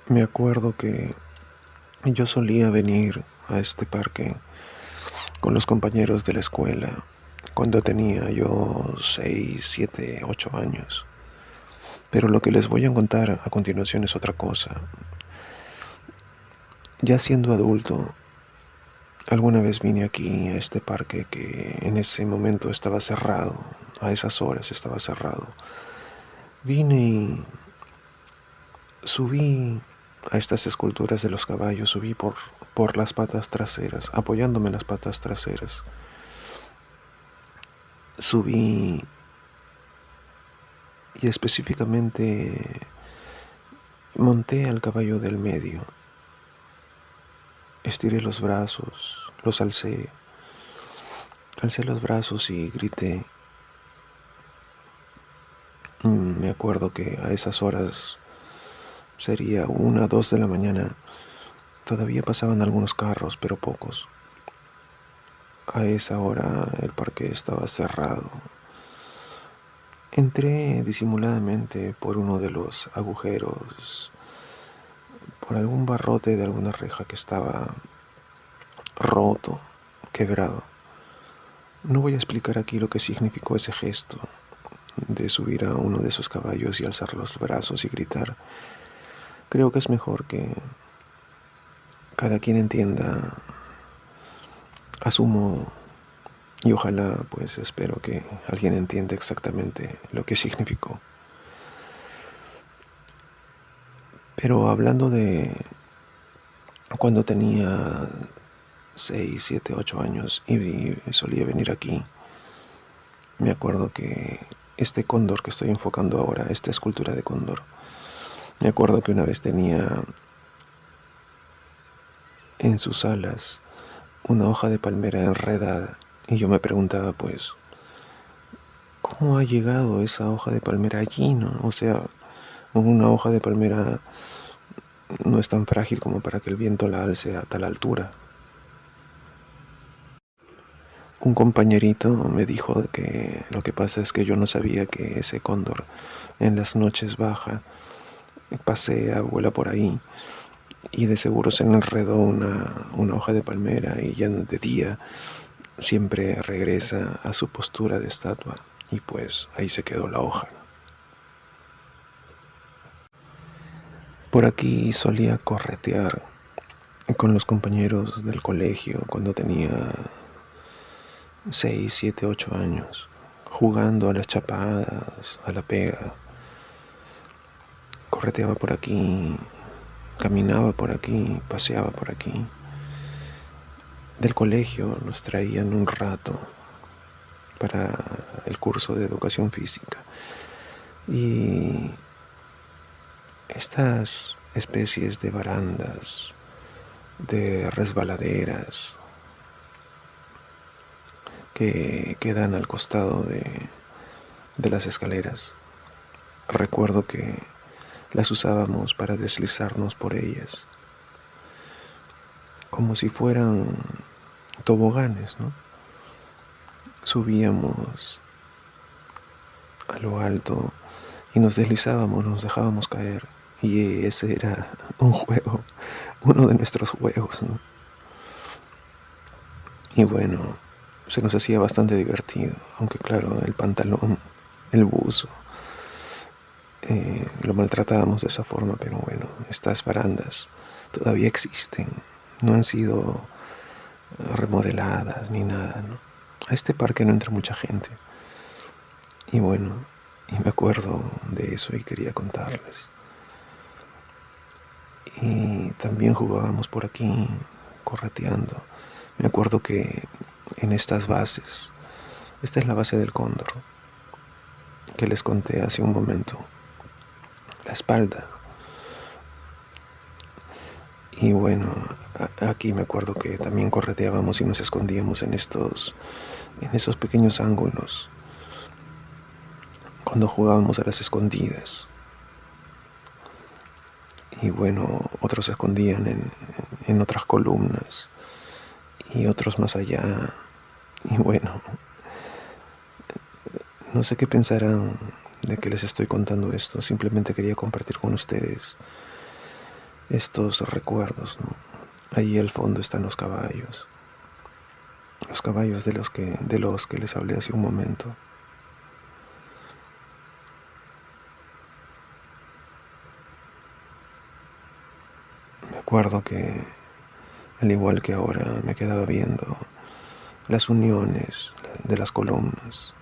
Me acuerdo que yo solía venir a este parque con los compañeros de la escuela cuando tenía yo 6, 7, 8 años. Pero lo que les voy a contar a continuación es otra cosa. Ya siendo adulto, alguna vez vine aquí a este parque que en ese momento estaba cerrado, a esas horas estaba cerrado. Vine y subí a estas esculturas de los caballos, subí por las patas traseras, apoyándome en las patas traseras. Subí y específicamente monté al caballo del medio. Estiré los brazos, los alcé los brazos y grité. Me acuerdo que a esas horas sería 1, 2 de la mañana. Todavía pasaban algunos carros, pero pocos. A esa hora el parque estaba cerrado. Entré disimuladamente por uno de los agujeros, por algún barrote de alguna reja que estaba roto, quebrado. No voy a explicar aquí lo que significó ese gesto de subir a uno de esos caballos y alzar los brazos y gritar. Creo que es mejor que cada quien entienda a su modo y ojalá, pues espero que alguien entienda exactamente lo que significó. Pero hablando de cuando tenía 6, 7, 8 años y solía venir aquí, me acuerdo que este cóndor que estoy enfocando ahora, esta escultura de cóndor, me acuerdo que una vez tenía en sus alas una hoja de palmera enredada y yo me preguntaba pues, ¿cómo ha llegado esa hoja de palmera allí, no? O sea, una hoja de palmera no es tan frágil como para que el viento la alce a tal altura. Un compañerito me dijo que lo que pasa es que yo no sabía que ese cóndor en las noches baja, pasea, vuela por ahí y de seguro se le enredó una hoja de palmera y ya de día siempre regresa a su postura de estatua y pues ahí se quedó la hoja. Por aquí solía corretear con los compañeros del colegio cuando tenía 6, 7, 8 años, jugando a las chapadas, a la pega. Correteaba por aquí, caminaba por aquí, paseaba por aquí. Del colegio nos traían un rato para el curso de educación física. Y estas especies de barandas, de resbaladeras que quedan al costado de las escaleras, recuerdo que las usábamos para deslizarnos por ellas, como si fueran toboganes, ¿no? Subíamos a lo alto y nos deslizábamos, nos dejábamos caer. Y ese era un juego, uno de nuestros juegos, ¿no? Y bueno, se nos hacía bastante divertido, aunque claro, el pantalón, el buzo, lo maltratábamos de esa forma, pero bueno, estas barandas todavía existen, no han sido remodeladas ni nada, ¿no? A este parque no entra mucha gente. Y bueno, y me acuerdo de eso y quería contarles. Y también jugábamos por aquí, correteando. Me acuerdo que en estas bases, esta es la base del cóndor, que les conté hace un momento, la espalda. Y bueno, aquí me acuerdo que también correteábamos y nos escondíamos en esos pequeños ángulos, cuando jugábamos a las escondidas. Y bueno, otros se escondían en otras columnas y otros más allá. Y bueno, no sé qué pensarán de que les estoy contando esto. Simplemente quería compartir con ustedes estos recuerdos, ¿no? Ahí al fondo están los caballos de los que les hablé hace un momento. Me acuerdo que, al igual que ahora, me quedaba viendo las uniones de las columnas,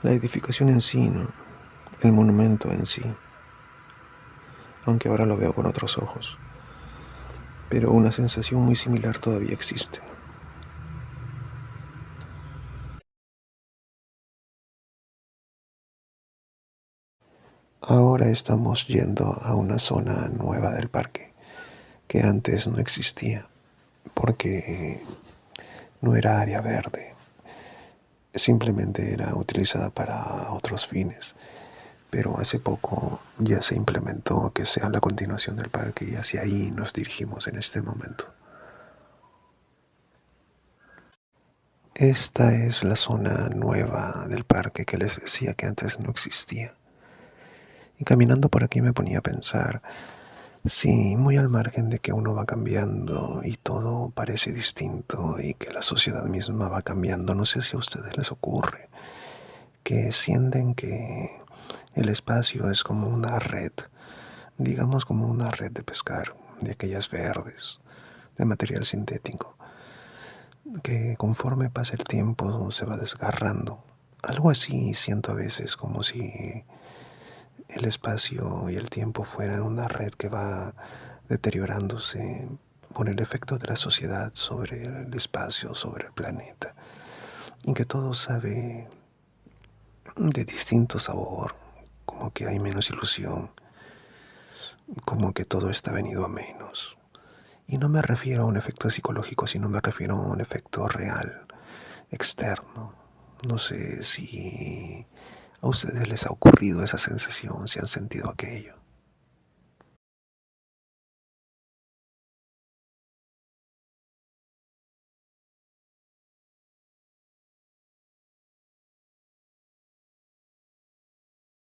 la edificación en sí, ¿no? El monumento en sí, aunque ahora lo veo con otros ojos. Pero una sensación muy similar todavía existe. Ahora estamos yendo a una zona nueva del parque que antes no existía, porque no era área verde, simplemente era utilizada para otros fines. Pero hace poco ya se implementó que sea la continuación del parque y hacia ahí nos dirigimos en este momento. Esta es la zona nueva del parque que les decía que antes no existía. Y caminando por aquí me ponía a pensar, sí, muy al margen de que uno va cambiando y todo parece distinto y que la sociedad misma va cambiando, no sé si a ustedes les ocurre, que sienten que el espacio es como una red, digamos como una red de pescar, de aquellas verdes, de material sintético, que conforme pasa el tiempo se va desgarrando. Algo así siento a veces, como si el espacio y el tiempo fueran una red que va deteriorándose por el efecto de la sociedad sobre el espacio, sobre el planeta, y que todo sabe de distinto sabor, como que hay menos ilusión, como que todo está venido a menos. Y no me refiero a un efecto psicológico, sino me refiero a un efecto real, externo. No sé si a ustedes les ha ocurrido esa sensación, si han sentido aquello.